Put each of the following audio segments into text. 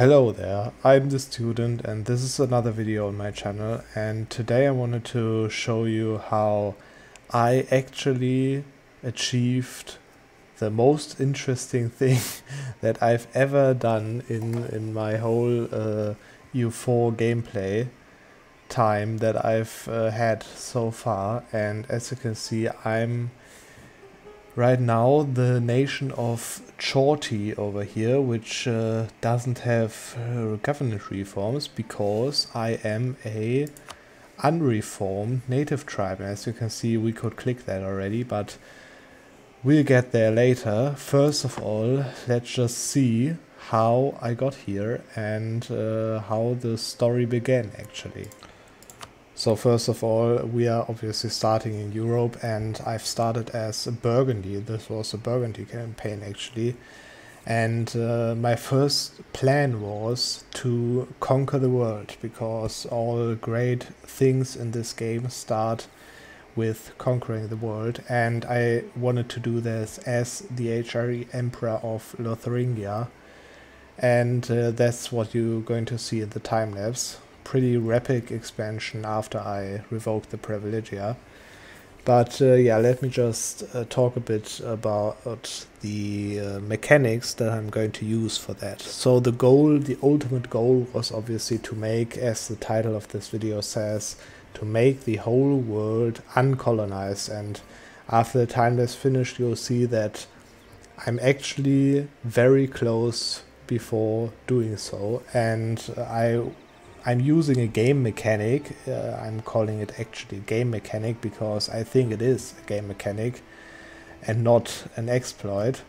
Hello there, I'm the student and this is another video on my channel, and today I wanted to show you how I actually achieved the most interesting thing that I've ever done in my whole EU4 gameplay time that I've had so far. And as you can see, I'm right now the nation of Chorti over here, which doesn't have government reforms because I am a unreformed native tribe. And as you can see, we could click that already, but we'll get there later. First of all, let's just see how I got here and how the story began actually. So first of all, we are obviously starting in Europe, and I've started as a Burgundy. This was a Burgundy campaign actually. And my first plan was to conquer the world, because all great things in this game start with conquering the world. And I wanted to do this as the HRE Emperor of Lotharingia. And that's what you're going to see in the time-lapse. Pretty rapid expansion after I revoked the privilegia. But yeah, let me just talk a bit about the mechanics that I'm going to use for that. So the goal, the ultimate goal, was obviously to make, as the title of this video says, to make the whole world uncolonized. And after the time-lapse finished, you'll see that I'm actually very close before doing so. And I'm using a game mechanic. I'm calling it actually game mechanic because I think it is a game mechanic and not an exploit.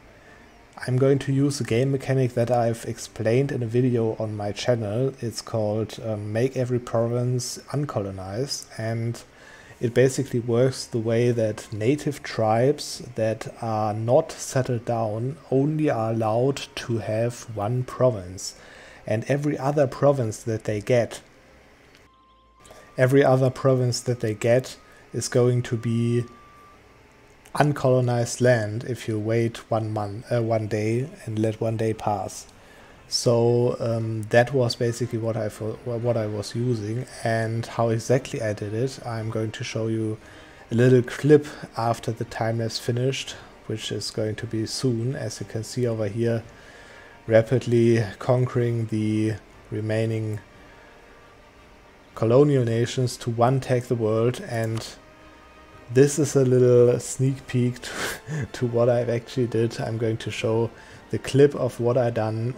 I'm going to use a game mechanic that I've explained in a video on my channel. It's called Make Every Province Uncolonized, and it basically works the way that native tribes that are not settled down only are allowed to have one province. And every other province that they get is going to be uncolonized land if you wait 1 day and let 1 day pass. So that was basically what I was using, and how exactly I did it. I'm going to show you a little clip after the time-lapse finished, which is going to be soon. As you can see over here, rapidly conquering the remaining colonial nations to one-take the world. And this is a little sneak peek to what I've actually did. I'm going to show the clip of what I've done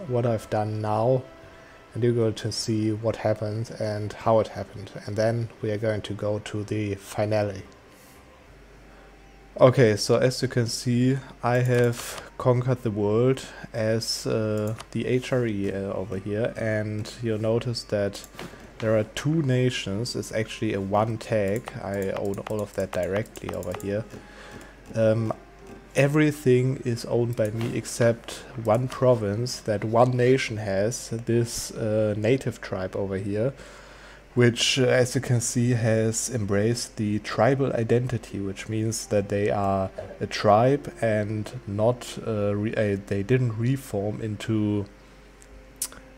now, and you're going to see what happened and how it happened, and then we are going to go to the finale. Okay, so as you can see, I have conquered the world as the HRE over here, and you'll notice that there are 2 nations. It's actually a one tag. I own all of that directly over here. Everything is owned by me except one province that one nation has, this native tribe over here, which, as you can see, has embraced the tribal identity, which means that they are a tribe and not they didn't reform into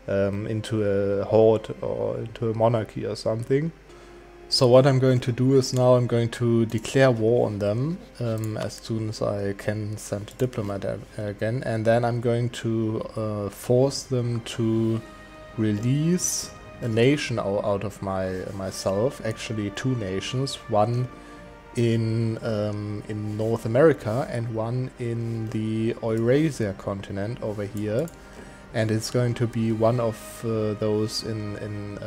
a horde or into a monarchy or something. So what I'm going to do is now I'm going to declare war on them as soon as I can send a diplomat again, and then I'm going to force them to release a nation out of myself. Actually 2 nations, one in North America and one in the Eurasia continent over here, and it's going to be one of those in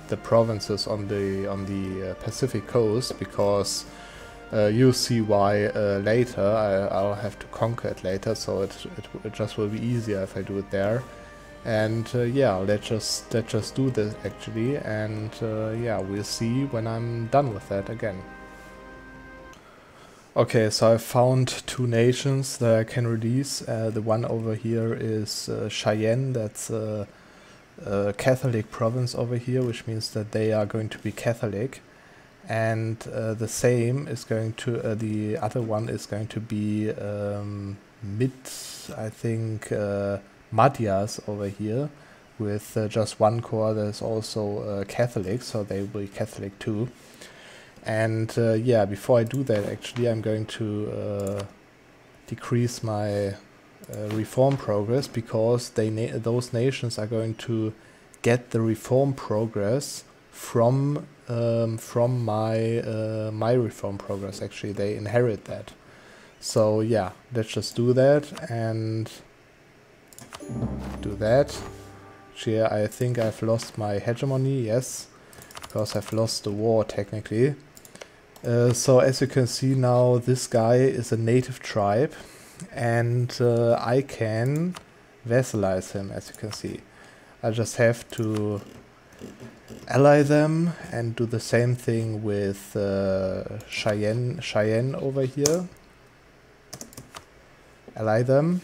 the provinces on the Pacific coast, because you'll see why later. I'll have to conquer it later, so it just will be easier if I do it there. And yeah, let's just do this actually, and yeah, we'll see when I'm done with that again. Okay, so I found 2 nations that I can release. The one over here is Cheyenne. That's a Catholic province over here, which means that they are going to be Catholic. And the same is going to the other one is going to be I think Madhyas over here, with just one core. There's also Catholic, so they will be Catholic too. And yeah, before I do that, actually, I'm going to decrease my reform progress, because those nations are going to get the reform progress from my reform progress. Actually, they inherit that. So yeah, let's just do that and do that. Actually, I think I've lost my hegemony. Yes, because I've lost the war technically. So as you can see now, this guy is a native tribe, and I can vassalize him. As you can see, I just have to ally them and do the same thing with Cheyenne over here. Ally them,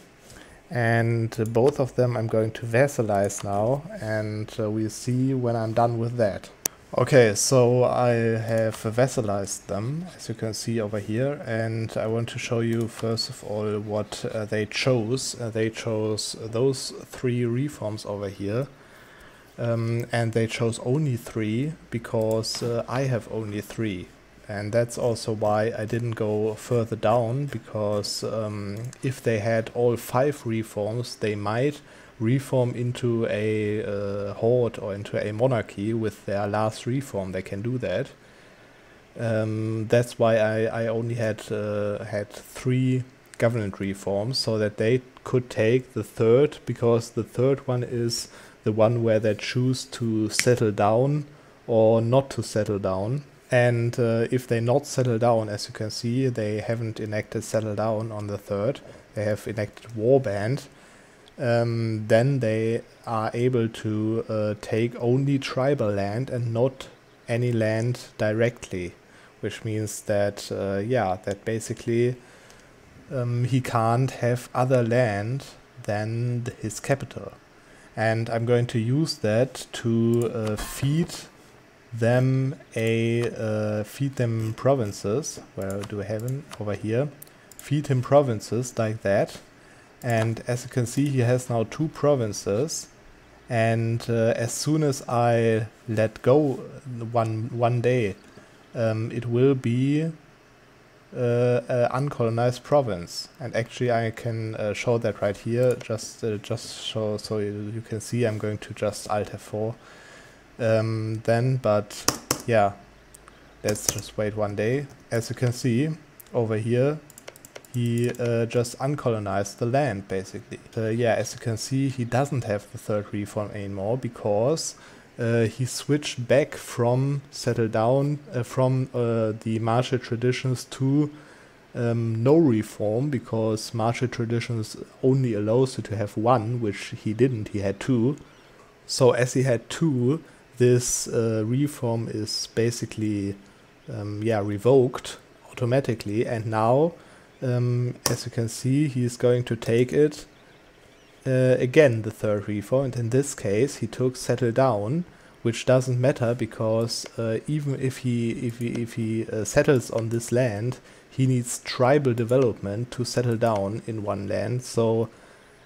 and both of them I'm going to vassalize now, and we'll see when I'm done with that. Okay, so I have vassalized them, as you can see over here, and I want to show you first of all what they chose. They chose those 3 reforms over here, and they chose only 3 because I have only 3. And that's also why I didn't go further down, because if they had all 5 reforms, they might reform into a horde or into a monarchy with their last reform. They can do that. That's why I only had 3 government reforms, so that they could take the 3rd, because the 3rd one is the one where they choose to settle down or not to settle down. And if they not settle down, as you can see, they haven't enacted settle down on the 3rd, they have enacted warband, then they are able to take only tribal land and not any land directly, which means that, yeah, that basically he can't have other land than his capital. And I'm going to use that to feed them provinces. Where do I have him? Over here. Feed him provinces like that. And as you can see, he has now 2 provinces, and as soon as I let go one day, it will be an uncolonized province. And actually I can show that right here, just show so you can see. I'm going to just Alt F4 then, but yeah, let's just wait one day. As you can see over here, he just uncolonized the land, basically. Yeah, as you can see, he doesn't have the 3rd reform anymore, because he switched back from settle down, from the martial traditions to no reform, because martial traditions only allows you to have 1, which he didn't, he had 2. So as he had 2, this reform is basically yeah, revoked automatically, and now as you can see, he is going to take it again, the 3rd reform, and in this case he took settle down, which doesn't matter, because even if he settles on this land, he needs tribal development to settle down in one land, so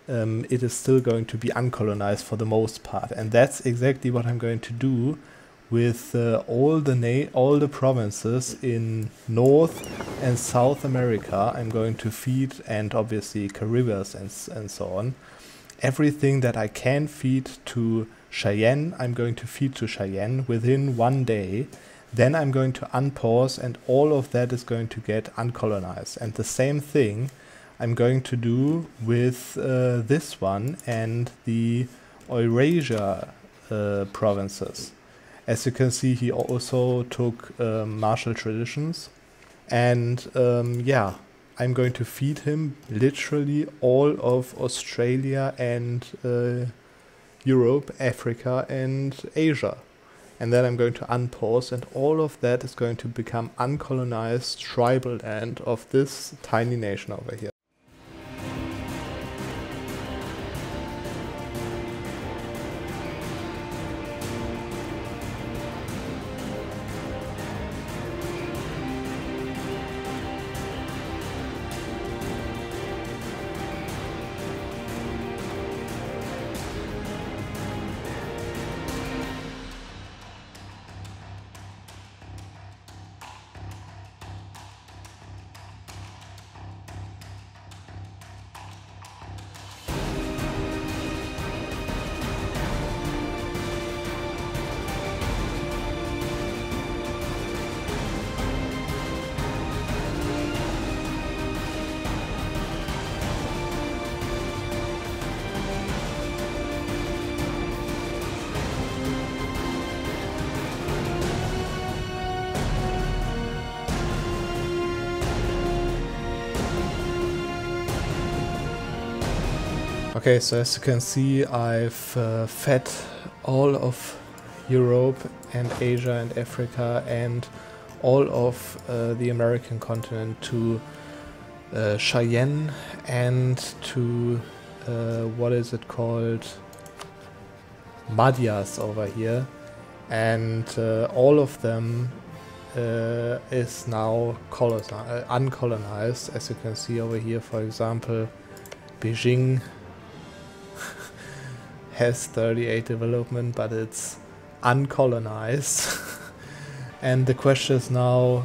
it is still going to be uncolonized for the most part. And that's exactly what I'm going to do with all the provinces in North and South America. I'm going to feed, and obviously Caribbean and so on. Everything that I can feed to Cheyenne, I'm going to feed to Cheyenne within one day. Then I'm going to unpause, and all of that is going to get uncolonized. And the same thing I'm going to do with this one and the Eurasia provinces. As you can see, he also took martial traditions, and yeah, I'm going to feed him literally all of Australia and Europe, Africa and Asia. And then I'm going to unpause, and all of that is going to become uncolonized tribal land of this tiny nation over here. Okay, so as you can see, I've fed all of Europe and Asia and Africa and all of the American continent to Cheyenne and to what is it called, Madhyas over here, and all of them is now uncolonized, as you can see over here. For example, Beijing has 38 development, but it's uncolonized. And the question is now,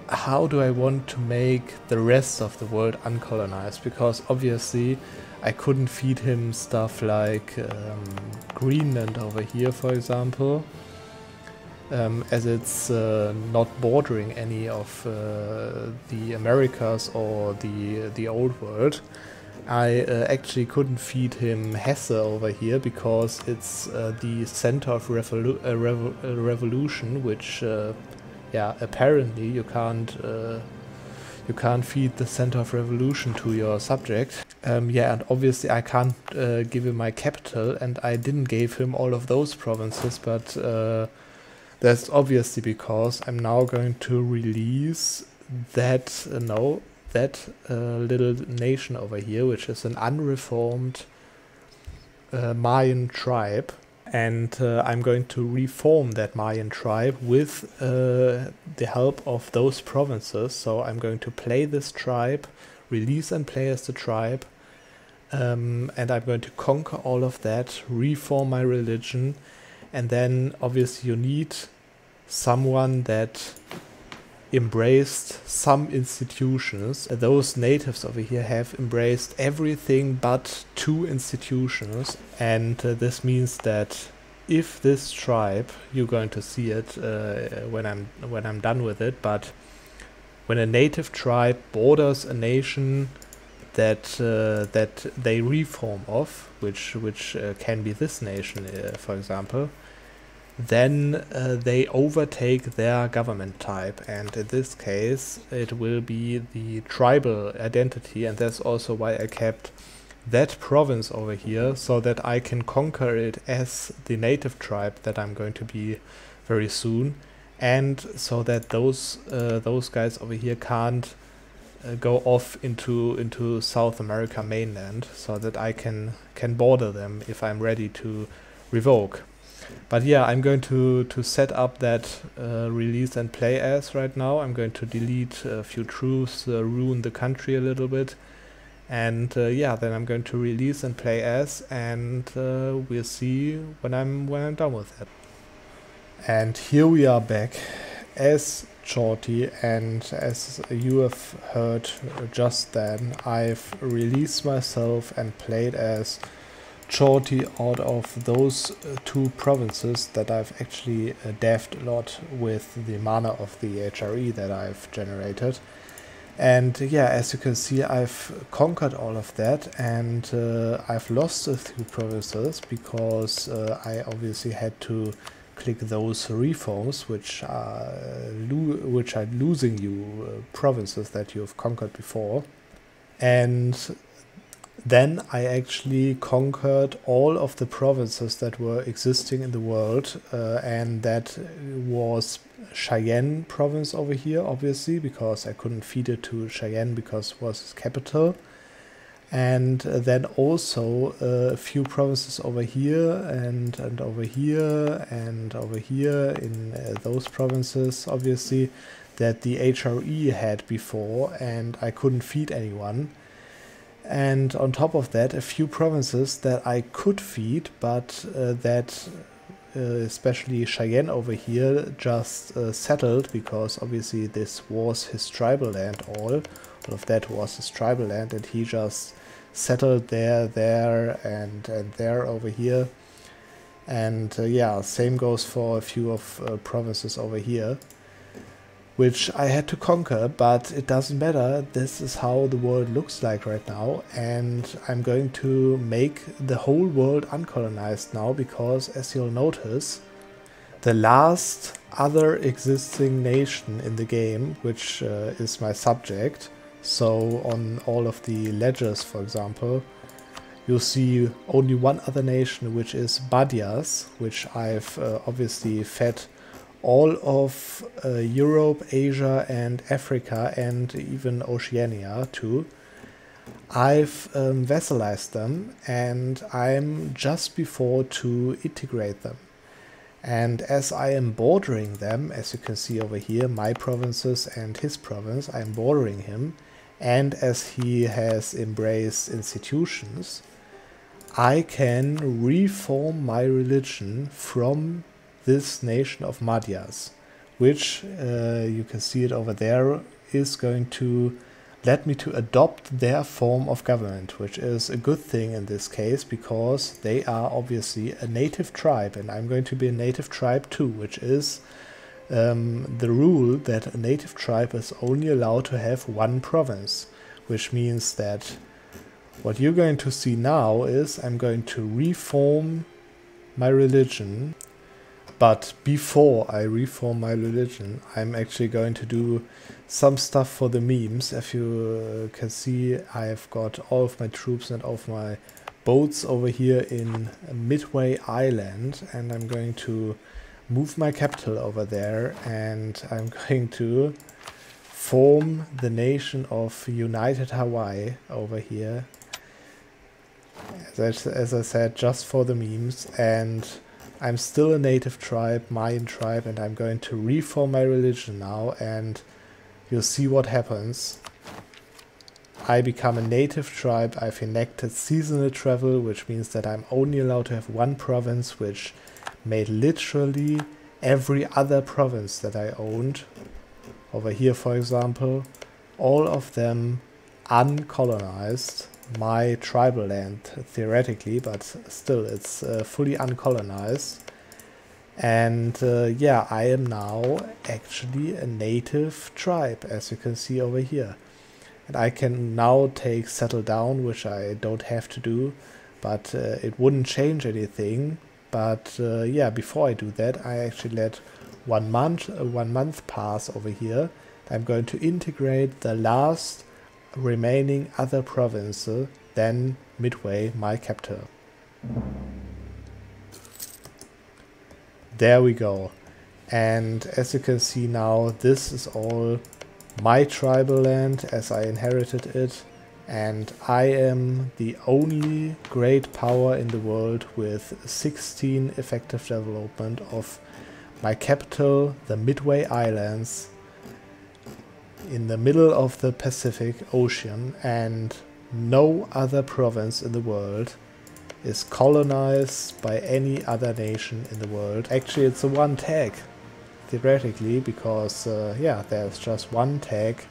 how do I want to make the rest of the world uncolonized? Because obviously I couldn't feed him stuff like Greenland over here, for example, as it's not bordering any of the Americas or the old world. I actually couldn't feed him Hesse over here because it's the center of revolution, which yeah, apparently you can't feed the center of revolution to your subject. Yeah, and obviously I can't give him my capital, and I didn't give him all of those provinces, but that's obviously because I'm now going to release that little nation over here, which is an unreformed Mayan tribe. And I'm going to reform that Mayan tribe with the help of those provinces. So I'm going to play this tribe, release and play as the tribe, and I'm going to conquer all of that, reform my religion, and then obviously you need someone that embraced some institutions. Those natives over here have embraced everything but 2 institutions, and this means that if this tribe, you're going to see it when I'm done with it, but when a native tribe borders a nation that that they reform of, which can be this nation, for example, then they overtake their government type, and in this case it will be the tribal identity, and that's also why I kept that province over here, so that I can conquer it as the native tribe that I'm going to be very soon, and so that those guys over here can't go off into South America mainland, so that I can border them if I'm ready to revoke. But yeah, I'm going to set up that release and play as right now. I'm going to delete a few truths, ruin the country a little bit, and yeah, then I'm going to release and play as, and we'll see when I'm done with that. And here we are back as Chorti, and as you have heard just then, I've released myself and played as Chorti out of those 2 provinces that I've actually devved a lot with the mana of the HRE that I've generated. And yeah, as you can see, I've conquered all of that, and I've lost a few provinces because I obviously had to click those reforms, which are losing you provinces that you've conquered before. And then I actually conquered all of the provinces that were existing in the world, and that was Cheyenne province over here, obviously, because I couldn't feed it to Cheyenne because it was its capital. And then also a few provinces over here and over here and over here in those provinces, obviously, that the HRE had before, and I couldn't feed anyone. And on top of that, a few provinces that I could feed, but that especially Cheyenne over here just settled, because obviously this was his tribal land, all of that was his tribal land, and he just settled there, and there over here. And yeah, same goes for a few of provinces over here, which I had to conquer, but it doesn't matter. This is how the world looks like right now, and I'm going to make the whole world uncolonized now, because as you'll notice, the last other existing nation in the game, which is my subject, so on all of the ledgers, for example, you'll see only one other nation, which is Badias, which I've obviously fed all of Europe, Asia and Africa and even Oceania to. I've vassalized them and I'm just before to integrate them. And as I am bordering them, as you can see over here, my provinces and his province, I'm bordering him. And as he has embraced institutions, I can reform my religion from this nation of Madhyas, which, you can see it over there, is going to let me to adopt their form of government, which is a good thing in this case, because they are obviously a native tribe, and I'm going to be a native tribe too, which is the rule that a native tribe is only allowed to have one province, which means that what you're going to see now is I'm going to reform my religion. But before I reform my religion, I'm actually going to do some stuff for the memes. If you can see, I've got all of my troops and all of my boats over here in Midway Island, and I'm going to move my capital over there, and I'm going to form the nation of United Hawaii over here. As I said, just for the memes, and I'm still a native tribe, Mayan tribe, and I'm going to reform my religion now, and you'll see what happens. I become a native tribe. I've enacted seasonal travel, which means that I'm only allowed to have one province, which made literally every other province that I owned, over here for example, all of them uncolonized. My tribal land theoretically, but still it's fully uncolonized. And yeah, I am now actually a native tribe, as you can see over here. And I can now take settle down, which I don't have to do, but it wouldn't change anything. But yeah, before I do that, I actually let 1 month pass over here. I'm going to integrate the last remaining other provinces, then Midway, my capital. There we go. And as you can see now, this is all my tribal land as I inherited it, and I am the only great power in the world with 16 effective development of my capital, the Midway Islands, in the middle of the Pacific Ocean, and no other province in the world is colonized by any other nation in the world. Actually, it's a one tag, theoretically, because yeah, there's just one tag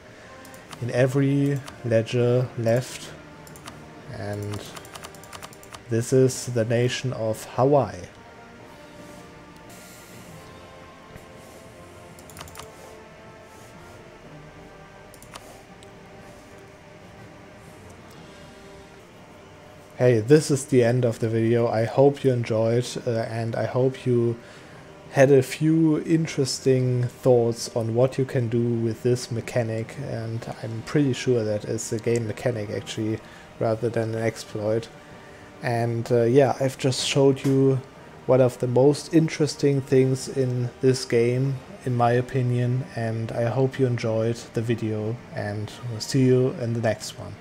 in every ledger left, and this is the nation of Hawaii. Hey, this is the end of the video. I hope you enjoyed and I hope you had a few interesting thoughts on what you can do with this mechanic, and I'm pretty sure that it's a game mechanic actually rather than an exploit. And yeah, I've just showed you one of the most interesting things in this game in my opinion, and I hope you enjoyed the video, and we'll see you in the next one.